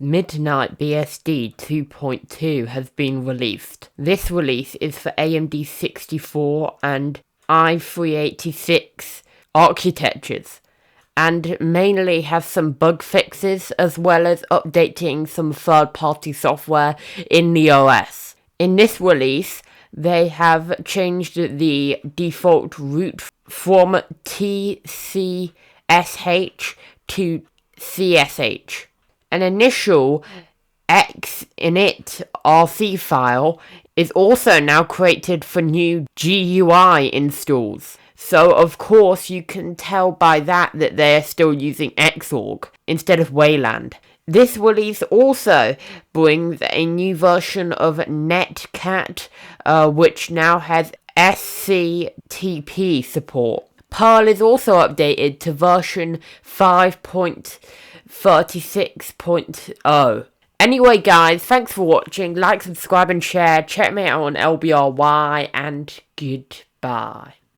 MidnightBSD 2.2 has been released. This release is for AMD 64 and i386 architectures, and mainly has some bug fixes as well as updating some third-party software in the OS. In this release, they have changed the default root from TCSH to CSH. An initial xinit RC file is also now created for new GUI installs. So of course you can tell by that they're still using Xorg instead of Wayland. This release also brings a new version of Netcat, which now has SCTP support. Perl is also updated to version 5.36.0. Anyway guys, thanks for watching, like, subscribe and share, check me out on LBRY, and goodbye.